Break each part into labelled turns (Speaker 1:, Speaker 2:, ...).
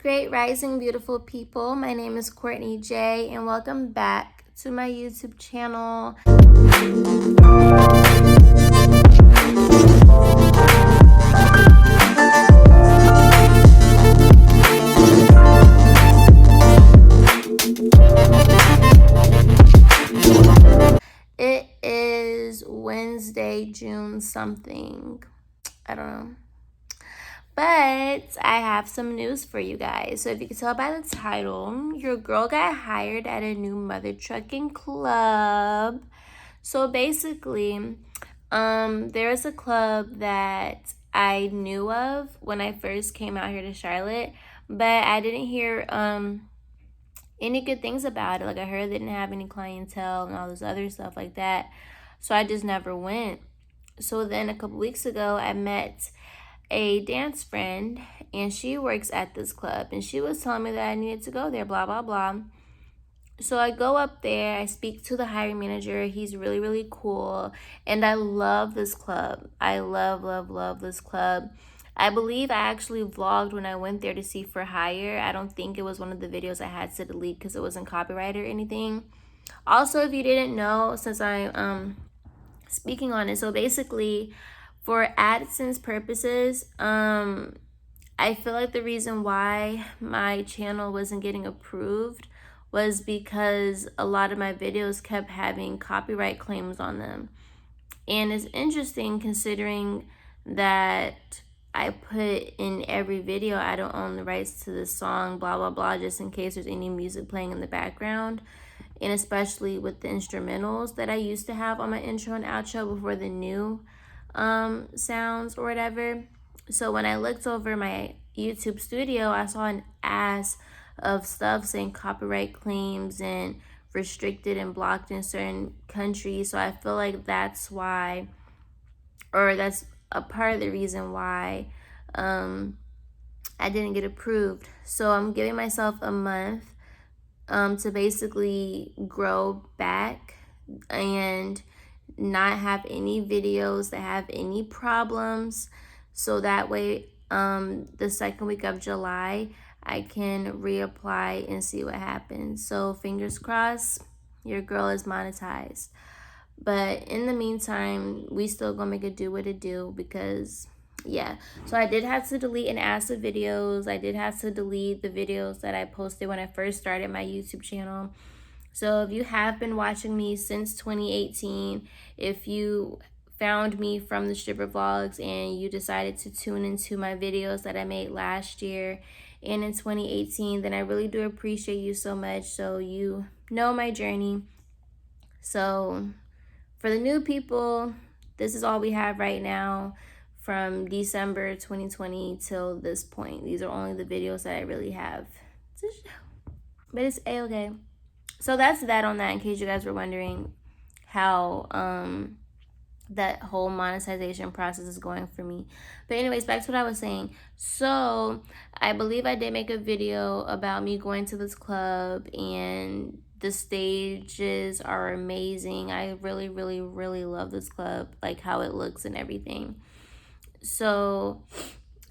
Speaker 1: Great rising, beautiful people. My name is Courtney Jay, and welcome back to my YouTube channel. It is Wednesday, June something. I don't know. But I have some news for you guys. So if you can tell by the title, your girl got hired at a new mother trucking club. So basically, there is a club that I knew of when I first came out here to Charlotte, but I didn't hear any good things about it. Like I heard they didn't have any clientele and all this other stuff like that. So I just never went. So then a couple weeks ago, I met a dance friend and she works at this club and she was telling me that I needed to go there, blah blah blah. So I go up there, I speak to the hiring manager. He's really, really cool, and I love this club. I love this club. I believe I actually vlogged when I went there to see For Hire. I don't think it was one of the videos I had to delete because it wasn't copyrighted or anything. Also, if you didn't know, since I'm speaking on it, so basically for AdSense purposes, I feel like the reason why my channel wasn't getting approved was because a lot of my videos kept having copyright claims on them. And it's interesting considering that I put in every video I don't own the rights to the song, blah blah blah, just in case there's any music playing in the background. And especially with the instrumentals that I used to have on my intro and outro before the new sounds or whatever. So when I looked over my YouTube studio, I saw an ass of stuff saying copyright claims and restricted and blocked in certain countries. So I feel like that's why, or that's a part of the reason why I didn't get approved. So I'm giving myself a month to basically grow back and not have any videos that have any problems, so that way the second week of July I can reapply and see what happens. So fingers crossed, your girl is monetized. But in the meantime, we still gonna make it do what it do, because yeah. So I did have to delete and add the videos. I did have to delete the videos that I posted when I first started my YouTube channel. So if you have been watching me since 2018, if you found me from the stripper vlogs and you decided to tune into my videos that I made last year and in 2018, then I really do appreciate you so much. So you know my journey. So for the new people, this is all we have right now from December 2020 till this point. These are only the videos that I really have to show. But it's a-okay. So that's that on that, in case you guys were wondering how that whole monetization process is going for me. But anyways, back to what I was saying. So I believe I did make a video about me going to this club, and the stages are amazing. I really love this club, like how it looks and everything. So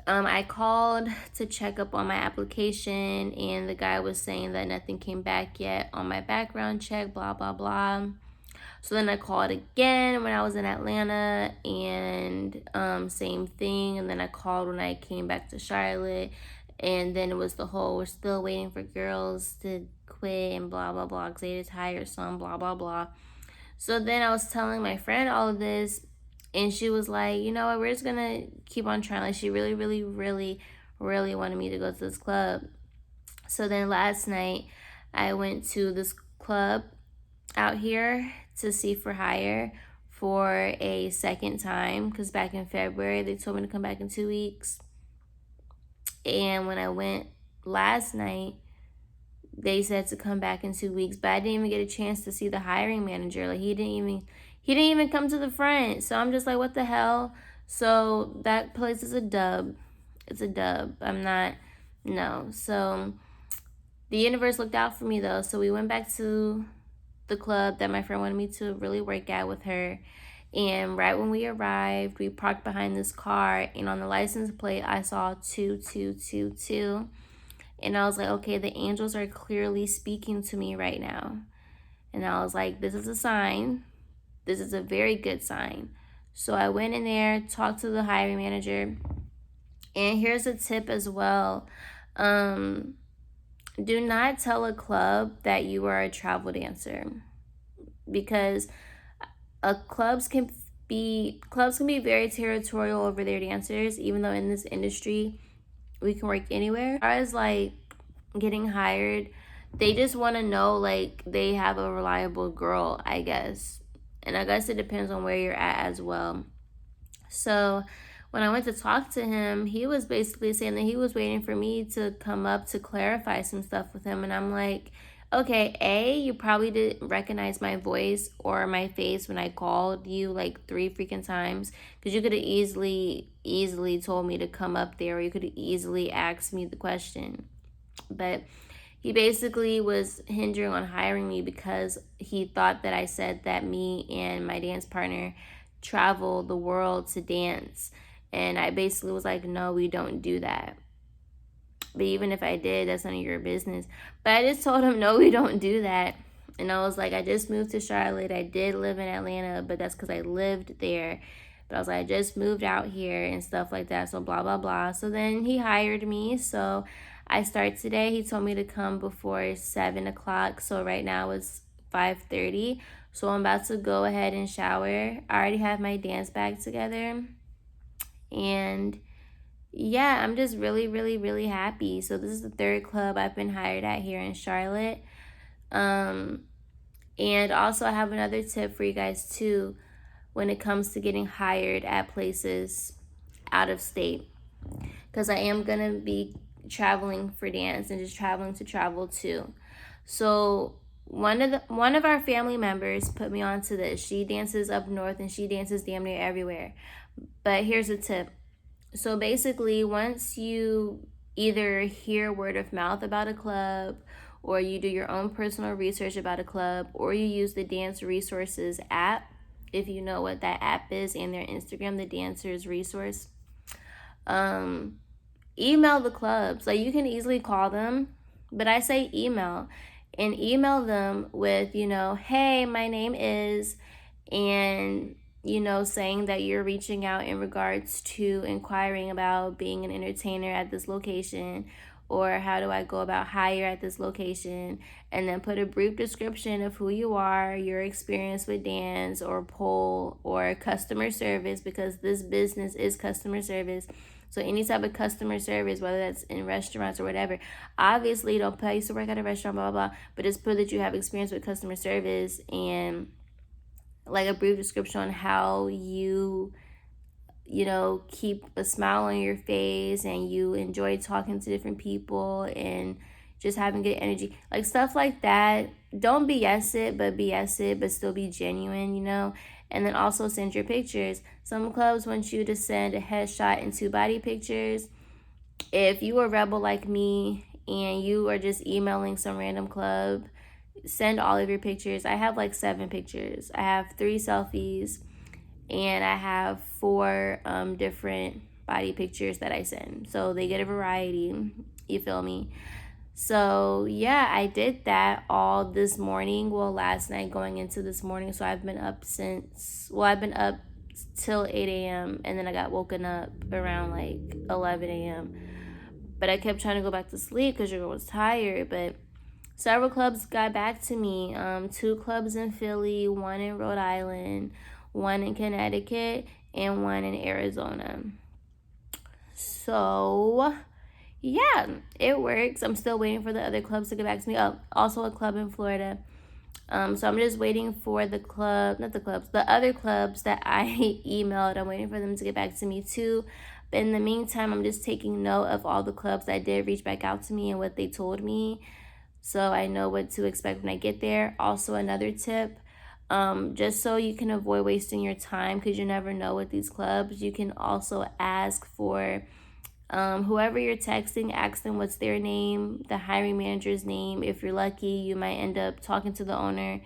Speaker 1: I called to check up on my application, and the guy was saying that nothing came back yet on my background check, blah blah blah. So then I called again when I was in Atlanta, and same thing. And then I called when I came back to Charlotte, and then it was the whole, we're still waiting for girls to quit and blah blah blah because they just hired some, blah blah blah. So then I was telling my friend all of this, and she was like, you know what, we're just gonna keep on trying. Like, she really wanted me to go to this club. So then last night I went to this club out here to see For Hire for a second time, because back in February they told me to come back in 2 weeks. And when I went last night, they said to come back in 2 weeks, but I didn't even get a chance to see the hiring manager. Like, he didn't even come to the front. So I'm just like, what the hell? So that place is a dub. It's a dub. No. So the universe looked out for me though. So we went back to the club that my friend wanted me to really work at with her. And right when we arrived, we parked behind this car, and on the license plate I saw 2222. And I was like, okay, the angels are clearly speaking to me right now. And I was like, this is a sign. This is a very good sign. So I went in there, talked to the hiring manager. And here's a tip as well. Do not tell a club that you are a travel dancer, because clubs can be very territorial over their dancers, even though in this industry we can work anywhere. As far as like getting hired, they just want to know like they have a reliable girl, I guess. And I guess it depends on where you're at as well. So when I went to talk to him, he was basically saying that he was waiting for me to come up to clarify some stuff with him. And I'm like, okay, A, you probably didn't recognize my voice or my face when I called you like 3 freaking times, because you could have easily told me to come up there, or you could have easily asked me the question. But he basically was hindering on hiring me because he thought that I said that me and my dance partner travel the world to dance. And I basically was like, no, we don't do that. But even if I did, that's none of your business. But I just told him, no, we don't do that. And I was like, I just moved to Charlotte. I did live in Atlanta, but that's because I lived there. But I was like, I just moved out here and stuff like that. So blah, blah, blah. So then he hired me. So I start today. He told me to come before 7 o'clock. So right now it's 5:30. So I'm about to go ahead and shower. I already have my dance bag together. And yeah, I'm just really, really, really happy. So this is the 3rd club I've been hired at here in Charlotte. And also I have another tip for you guys too when it comes to getting hired at places out of state. Because I am going to be traveling for dance and just traveling to travel too. So one of our family members put me onto this. She dances up north and she dances damn near everywhere. But here's a tip. So basically, once you either hear word of mouth about a club, or you do your own personal research about a club, or you use the Dance Resources app, if you know what that app is, and their Instagram, the Dancers Resource, email the clubs. Like, you can easily call them, but I say email. And email them with, hey, my name is, and saying that you're reaching out in regards to inquiring about being an entertainer at this location, or how do I go about hire at this location, and then put a brief description of who you are, your experience with dance or pole or customer service, because this business is customer service. So any type of customer service, whether that's in restaurants or whatever, obviously don't put I used to work at a restaurant, blah, blah, blah, but just put that you have experience with customer service, and like a brief description on how you keep a smile on your face and you enjoy talking to different people and just having good energy, like stuff like that. Don't BS it, but BS it, but still be genuine, and then also send your pictures. Some clubs want you to send a headshot and 2 body pictures. If you are a rebel like me and you are just emailing some random club, send all of your pictures. I have like 7 pictures. I have 3 selfies, and I have 4 different body pictures that I send. So they get a variety, you feel me? So yeah, I did that all this morning. Well, last night going into this morning. So I've been up till 8 a.m. and then I got woken up around like 11 a.m. But I kept trying to go back to sleep because your girl was tired. But several clubs got back to me. 2 clubs in Philly, 1 in Rhode Island, 1 in Connecticut, and 1 in Arizona. So yeah, it works. I'm still waiting for the other clubs to get back to me. Oh, also a club in Florida. So I'm just waiting for the other clubs that I emailed. I'm waiting for them to get back to me too. But in the meantime, I'm just taking note of all the clubs that did reach back out to me and what they told me, so I know what to expect when I get there. Also, another tip, just so you can avoid wasting your time, because you never know with these clubs, you can also ask for whoever you're texting, ask them what's their name, the hiring manager's name. If you're lucky, you might end up talking to the owner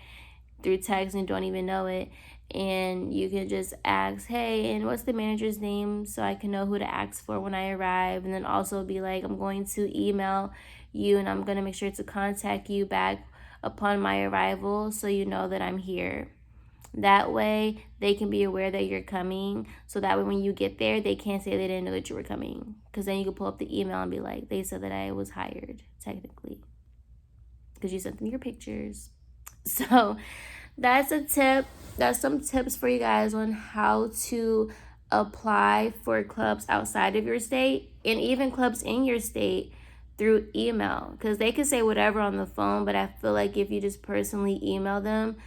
Speaker 1: through text and don't even know it. and you can just ask, hey, and what's the manager's name, so I can know who to ask for when I arrive. And then also be like, I'm going to email you, and I'm going to make sure to contact you back upon my arrival, so you know that I'm here. That way they can be aware that you're coming, so that way when you get there, they can't say they didn't know that you were coming, because then you can pull up the email and be like, they said that I was hired technically because you sent them your pictures. So that's a tip. That's some tips for you guys on how to apply for clubs outside of your state, and even clubs in your state, through email, because they could say whatever on the phone, but I feel like if you just personally email them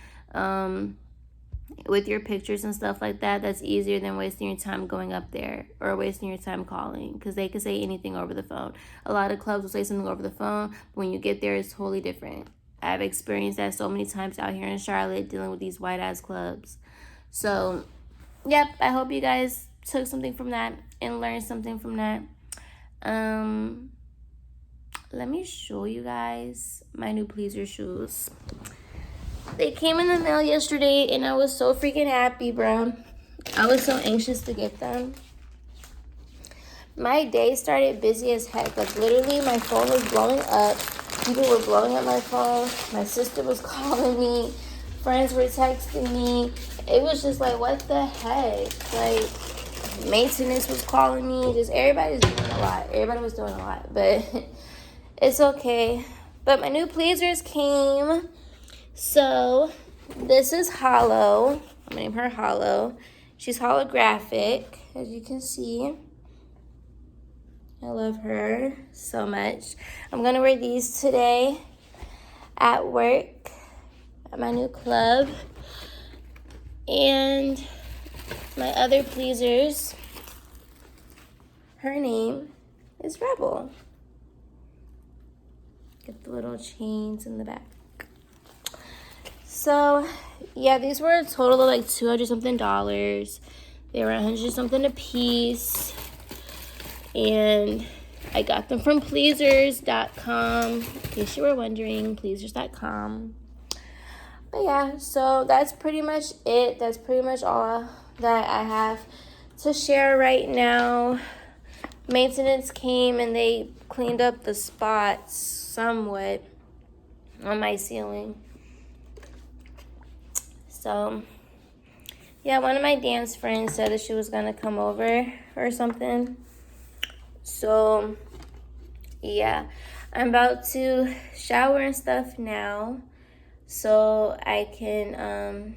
Speaker 1: with your pictures and stuff like that, that's easier than wasting your time going up there or wasting your time calling, because they could say anything over the phone. A lot of clubs will say something over the phone, but when you get there, it's totally different. I've experienced that so many times out here in Charlotte dealing with these white ass clubs. So yep, I hope you guys took something from that and learned something from that. Let me show you guys my new pleaser shoes. They came in the mail yesterday, and I was so freaking happy, bro. I was so anxious to get them. My day started busy as heck. Like, literally, my phone was blowing up. People were blowing up my phone. My sister was calling me. Friends were texting me. It was just like, what the heck? Like, maintenance was calling me. Just everybody's doing a lot. Everybody was doing a lot. But it's okay. But my new pleasers came. So this is Hollow. I'm gonna name her Hollow. She's holographic, as you can see. I love her so much. I'm gonna wear these today at work at my new club. And my other pleasers, her name is Rebel. Get the little chains in the back. So, yeah, these were a total of like $200 something. They were $100 something a piece. And I got them from pleasers.com. In case you were wondering, pleasers.com. But yeah, so that's pretty much it. That's pretty much all that I have to share right now. Maintenance came and they cleaned up the spots somewhat on my ceiling. So, yeah, one of my dance friends said that she was going to come over or something. So, yeah, I'm about to shower and stuff now so I can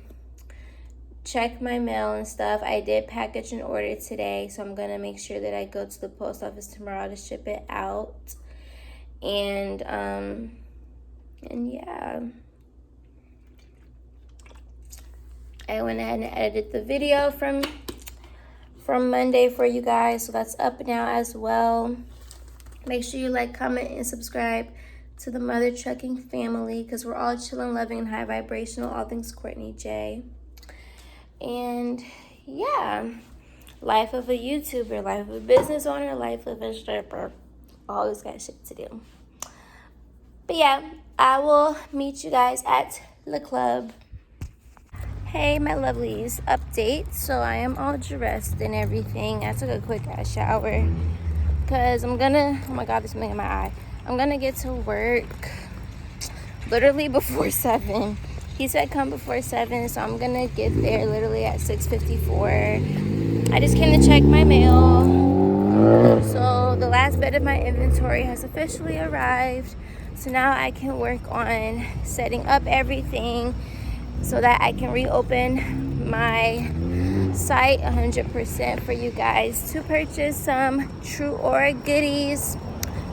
Speaker 1: check my mail and stuff. I did package an order today, so I'm going to make sure that I go to the post office tomorrow to ship it out. And yeah. I went ahead and edited the video from Monday for you guys, so that's up now as well. Make sure you like, comment, and subscribe to the Mother Trucking family, because we're all chilling, loving, and high vibrational, all things Courtney Jay. And yeah, life of a YouTuber, life of a business owner, life of a stripper. Always got shit to do. But yeah, I will meet you guys at the club. Hey, my lovelies, update. So I am all dressed and everything. I took a quick ass shower because I'm gonna, oh my God, there's something in my eye. I'm gonna get to work literally before 7. He said come before 7, so I'm gonna get there literally at 6:54. I just came to check my mail. So the last bit of my inventory has officially arrived. So now I can work on setting up everything so that I can reopen my site 100% for you guys to purchase some True Aura goodies.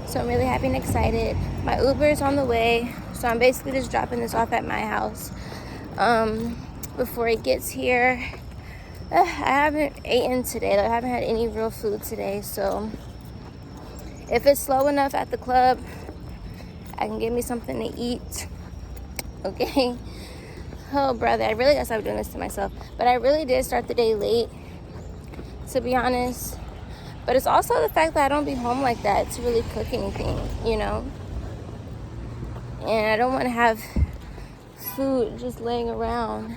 Speaker 1: So I'm really happy and excited. My Uber is on the way, so I'm basically just dropping this off at my house before it gets here. I haven't eaten today. I haven't had any real food today, so if it's slow enough at the club, I can get me something to eat. Okay? Oh, brother, I really gotta stop doing this to myself. But I really did start the day late, to be honest. But it's also the fact that I don't be home like that to really cook anything, you know? And I don't want to have food just laying around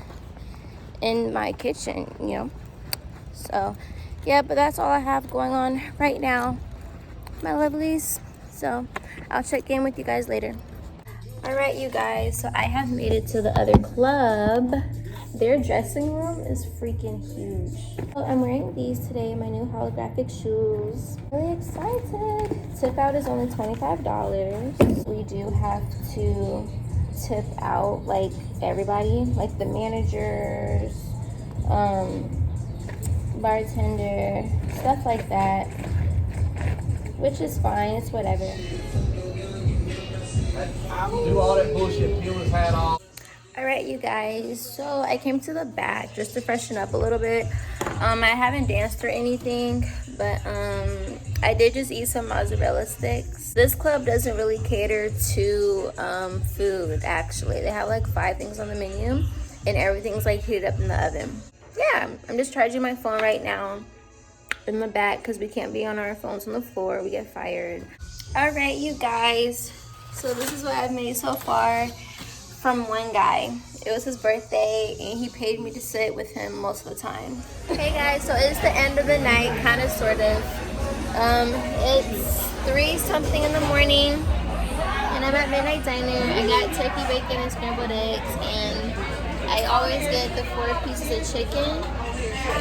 Speaker 1: in my kitchen, you know. So yeah, but that's all I have going on right now, my lovelies. So I'll check in with you guys later. All right, you guys, so I have made it to the other club. Their dressing room is freaking huge. So I'm wearing these today, my new holographic shoes. Really excited. Tip out is only $25. We do have to tip out like everybody, like the managers, bartender, stuff like that, which is fine, it's whatever. Do all that bullshit, peel his hat off. All right, you guys, so I came to the back just to freshen up a little bit. I haven't danced or anything, but I did just eat some mozzarella sticks. This club doesn't really cater to food, actually. They have like 5 things on the menu and everything's like heated up in the oven. Yeah, I'm just charging my phone right now in the back because we can't be on our phones on the floor. We get fired. All right, you guys, so this is what I've made so far from one guy. It was his birthday and he paid me to sit with him most of the time. Hey guys, so it's the end of the night, kind of, sort of. It's 3 something in the morning and I'm at Midnight Diner. I got turkey bacon and scrambled eggs, and I always get the 4 pieces of chicken.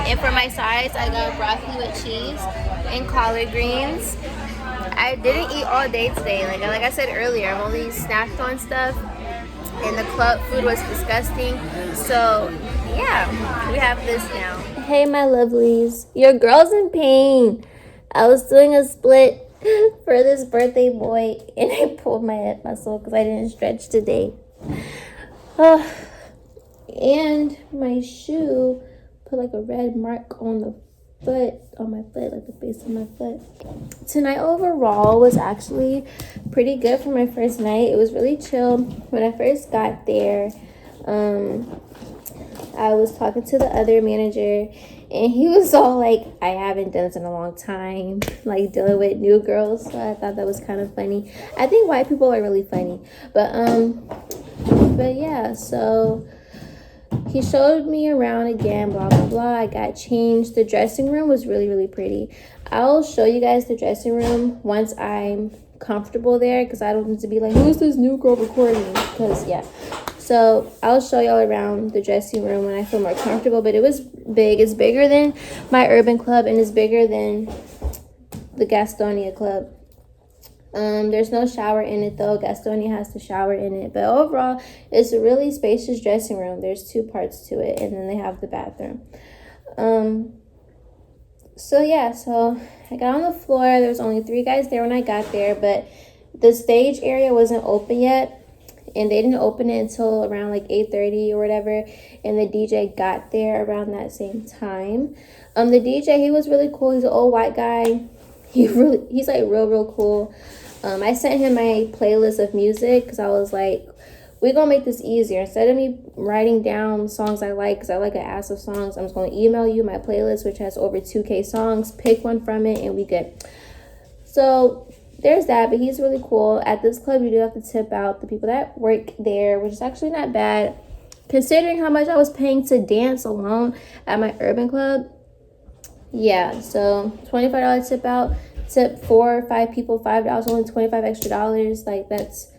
Speaker 1: And for my sides, I got broccoli with cheese and collard greens. I didn't eat all day today. Like I said earlier, I've only snacked on stuff, and the club food was disgusting. So yeah, we have this now. Hey my lovelies, your girl's in pain. I was doing a split for this birthday boy and I pulled my hip muscle because I didn't stretch today. And my shoe put like a red mark on the foot, on my foot, like the base of my foot. Tonight overall was actually pretty good for my first night. It was really chill. When I first got there, I was talking to the other manager and he was all like, I haven't done this in a long time, like dealing with new girls. So I thought that was kind of funny. I think white people are really funny, but yeah, so he showed me around again, blah blah blah. I got changed. The dressing room was really, really pretty. I'll show you guys the dressing room once I'm comfortable there, because I don't need to be like, who's this new girl recording? Because yeah, so I'll show y'all around the dressing room when I feel more comfortable. But it was big. It's bigger than my urban club and it's bigger than the Gastonia club. There's no shower in it though. Gastonia has the shower in it, but overall it's a really spacious dressing room. There's 2 parts to it, and then they have the bathroom. So yeah, so I got on the floor. There was only 3 guys there when I got there, but the stage area wasn't open yet, and they didn't open it until around like 8:30 or whatever, and the DJ got there around that same time. The DJ, he was really cool. He's an old white guy. He's like real cool. I sent him my playlist of music because I was like, we're gonna make this easier. Instead of me writing down songs I like, because I like an ass of songs, I'm just gonna email you my playlist, which has over 2K songs. Pick one from it and we good. So there's that. But he's really cool. At this club, you do have to tip out the people that work there, which is actually not bad considering how much I was paying to dance alone at my urban club. Yeah, so $25 tip out. Tip 4 or 5 people $5, only $25 extra dollars. Like that's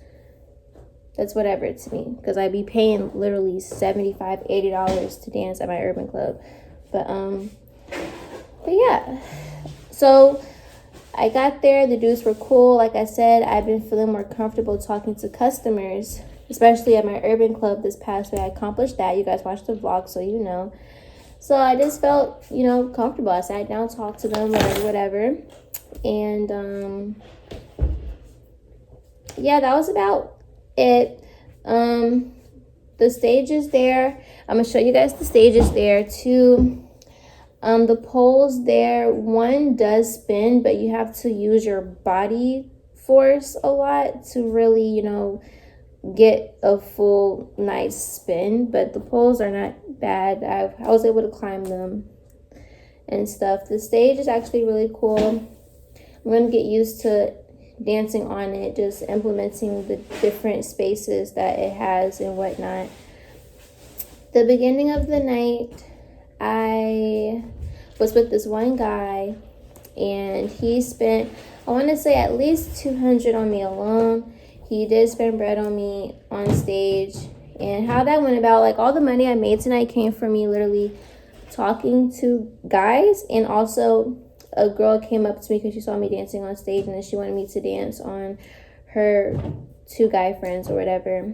Speaker 1: whatever to me, because I'd be paying literally $75-$80 to dance at my urban club. But yeah, so I got there. The dudes were cool. Like I said, I've been feeling more comfortable talking to customers, especially at my urban club this past week. I accomplished that. You guys watched the vlog, so you know. So I just felt, comfortable. I sat down, talked to them, whatever. And yeah, that was about it. The stage is there. I'm gonna show you guys the stages there too. The poles there, one does spin, but you have to use your body force a lot to really, get a full nice spin. But the poles are not bad. I was able to climb them and stuff. The stage is actually really cool. I'm gonna get used to dancing on it, just implementing the different spaces that it has and whatnot. The beginning of the night, I was with this one guy, and he spent, I want to say, at least $200 on me alone. He did spend bread on me on stage. And how that went about, like, all the money I made tonight came from me literally talking to guys. And also a girl came up to me because she saw me dancing on stage, and then she wanted me to dance on her 2 guy friends or whatever.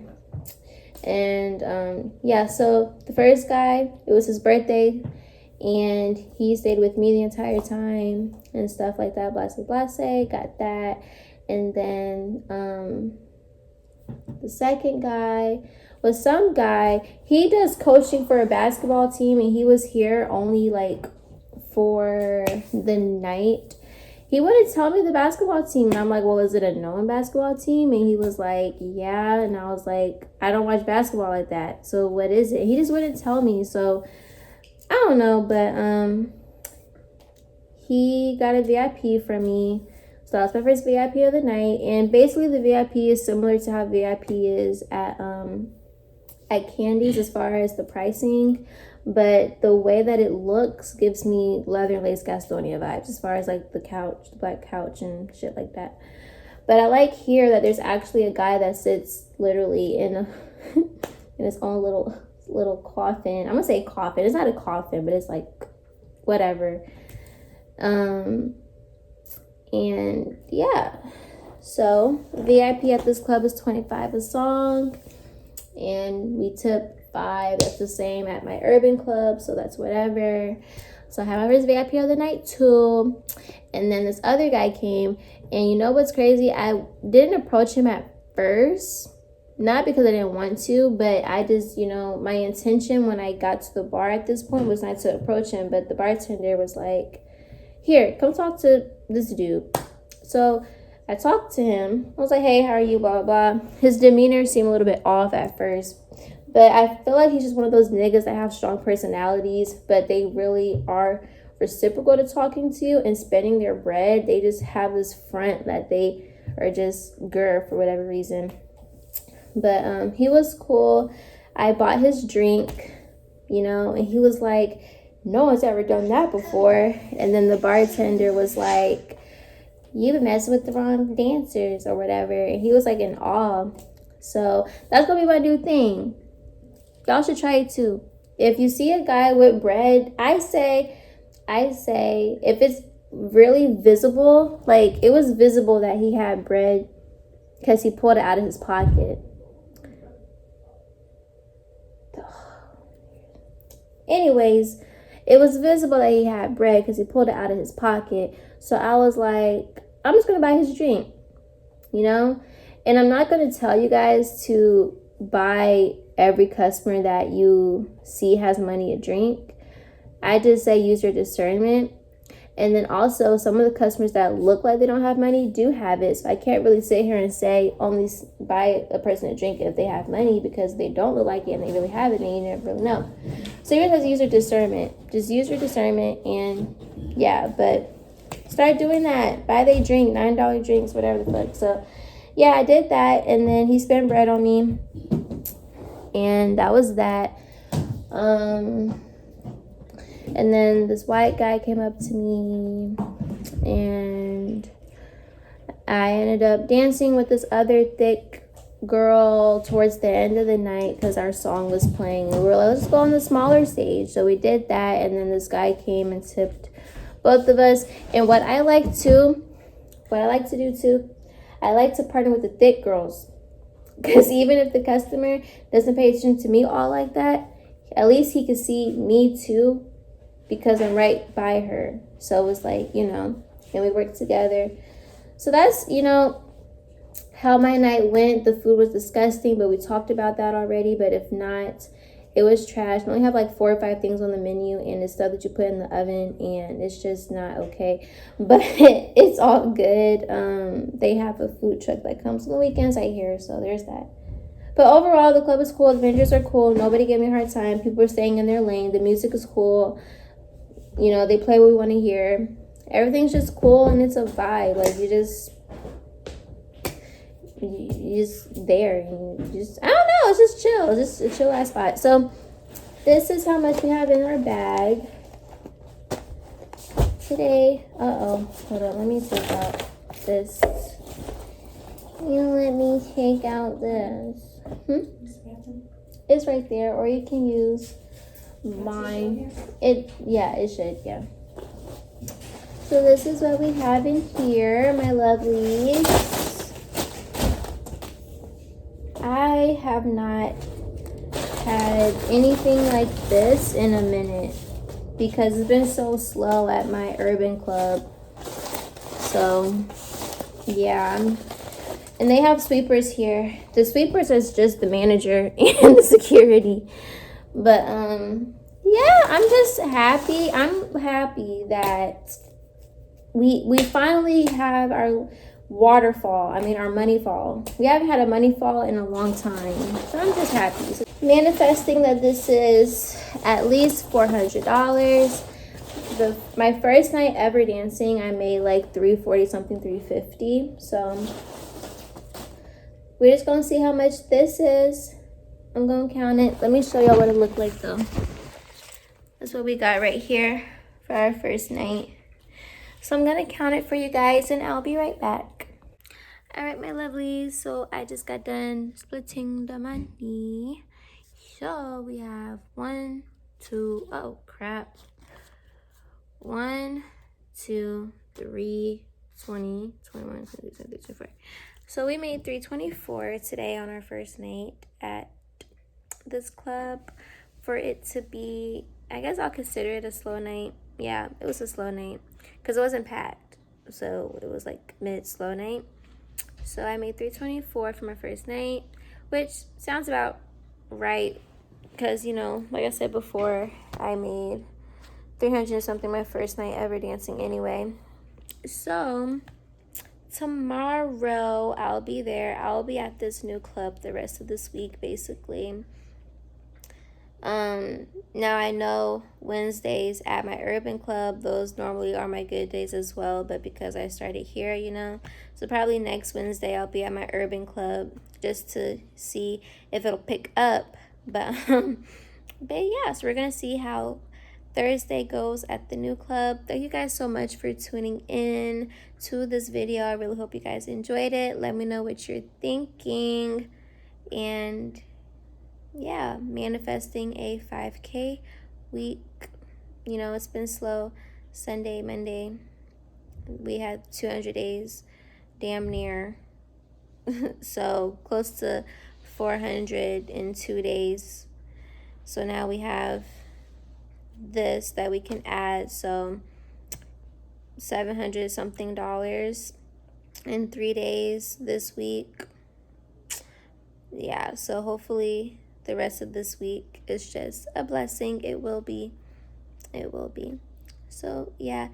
Speaker 1: And yeah, so the first guy, it was his birthday, and he stayed with me the entire time and stuff like that. Blase, got that. And then the second guy was some guy. He does coaching for a basketball team, and he was here only like for the night. He wouldn't tell me the basketball team, and I'm like, well, is it a known basketball team? And he was like, yeah. And I was like, I don't watch basketball like that, so what is it? He just wouldn't tell me. So I don't know, but he got a VIP from me. So that was my first VIP of the night. And basically the VIP is similar to how VIP is at Candy's as far as the pricing, but the way that it looks gives me leather and lace Gastonia vibes as far as like the couch, the black couch and shit like that. But I like here that there's actually a guy that sits literally in a in his own little coffin. I'm gonna say coffin. It's not a coffin, but it's like whatever. And yeah, so VIP at this club is $25 a song, and we tip $5. That's the same at my urban club, so that's whatever. So I had my first VIP of the night too. And then this other guy came, and you know what's crazy? I didn't approach him at first, not because I didn't want to, but I just, you know, my intention when I got to the bar at this point was not to approach him, but the bartender was like, here, come talk to this dude. So I talked to him. I was like, hey, how are you, blah, blah, blah. His demeanor seemed a little bit off at first, but I feel like he's just one of those niggas that have strong personalities, but they really are reciprocal to talking to you and spending their bread. They just have this front that they are just grr for whatever reason. But he was cool. I bought his drink, you know, and he was like, no one's ever done that before. And then the bartender was like, you've been messing with the wrong dancers or whatever. And he was like in awe. So that's gonna be my new thing. Y'all should try it too. If you see a guy with bread, I say if it's really visible, like it was visible that he had bread because he pulled it out of his pocket. Anyways, it was visible that he had bread because he pulled it out of his pocket. So I was like, I'm just going to buy his drink, you know? And I'm not going to tell you guys to buy every customer that you see has money a drink. I just say use your discernment. And then also some of the customers that look like they don't have money do have it. So I can't really sit here and say only buy a person a drink if they have money, because they don't look like it and they really have it and you never really know. So you just have to use your discernment. Just use your discernment, and yeah, but start doing that. Buy they drink, $9 drinks, whatever the fuck. So yeah, I did that, and then he spent bread on me, and that was that. And then this white guy came up to me, and I ended up dancing with this other thick girl towards the end of the night because our song was playing. And we were like, let's go on the smaller stage. So we did that, and then this guy came and tipped both of us. And what I like to do too, I like to partner with the thick girls, because even if the customer doesn't pay attention to me all like that, at least he can see me too, because I'm right by her. So it was like, you know, and we worked together. So that's, you know, how my night went. The food was disgusting, but we talked about that already. But if not, it was trash. We only have like 4 or 5 things on the menu, and it's stuff that you put in the oven, and it's just not okay. But it's all good. They have a food truck that comes on the weekends, I hear, so there's that. But overall, the club is cool. The vendors are cool. Nobody gave me a hard time. People are staying in their lane. The music is cool. You know, they play what we want to hear. Everything's just cool, and it's a vibe. Like, you just there. And you just, I don't know. It's just chill. It's just a chill ass spot. So this is how much we have in our bag today. Hold on, let me take out this. You let me take out this. It's right there, or you can use mine. It should, yeah. So this is what we have in here, my lovelies. I have not had anything like this in a minute because it's been so slow at my urban club. So yeah, and they have sweepers here. The sweepers is just the manager and the security. But yeah, I'm just happy. I'm happy that we finally have our waterfall. I mean, our money fall. We haven't had a money fall in a long time. So I'm just happy. So manifesting that this is at least $400. My first night ever dancing, I made like $340 something, $350. So we're just gonna see how much this is. I'm gonna count it. Let me show y'all what it looked like though. That's what we got right here for our first night. So I'm gonna count it for you guys and I'll be right back. All right, my lovelies. So I just got done splitting the money. So we have 1, 2, oh crap. 1, 2, 3, 20, 21, 22, 23, 24. So we made $324 today on our first night at this club. For it to be, I guess I'll consider it a slow night. Yeah, it was a slow night because it wasn't packed, so it was like mid-slow night. So I made $324 for my first night, which sounds about right because, you know, like I said before, I made 300 something my first night ever dancing anyway. So tomorrow I'll be there. I'll be at this new club the rest of this week basically. Now I know Wednesdays at my urban club, those normally are my good days as well, but because I started here, you know, so probably next Wednesday I'll be at my urban club just to see if it'll pick up. But yeah, so we're gonna see how Thursday goes at the new club. Thank you guys so much for tuning in to this video. I really hope you guys enjoyed it. Let me know what you're thinking. And yeah, manifesting a 5K week. You know, it's been slow. Sunday, Monday, we had 200 days, damn near. So close to 400 in 2 days. So now we have this that we can add. So $700 something in 3 days this week. Yeah, so hopefully the rest of this week is just a blessing. It will be. So yeah,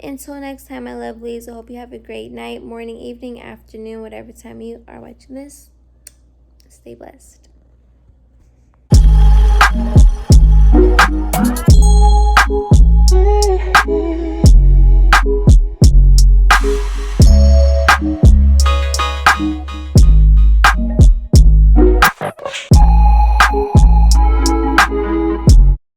Speaker 1: until next time, my lovelies, I hope you have a great night, morning, evening, afternoon, whatever time you are watching this. Stay blessed.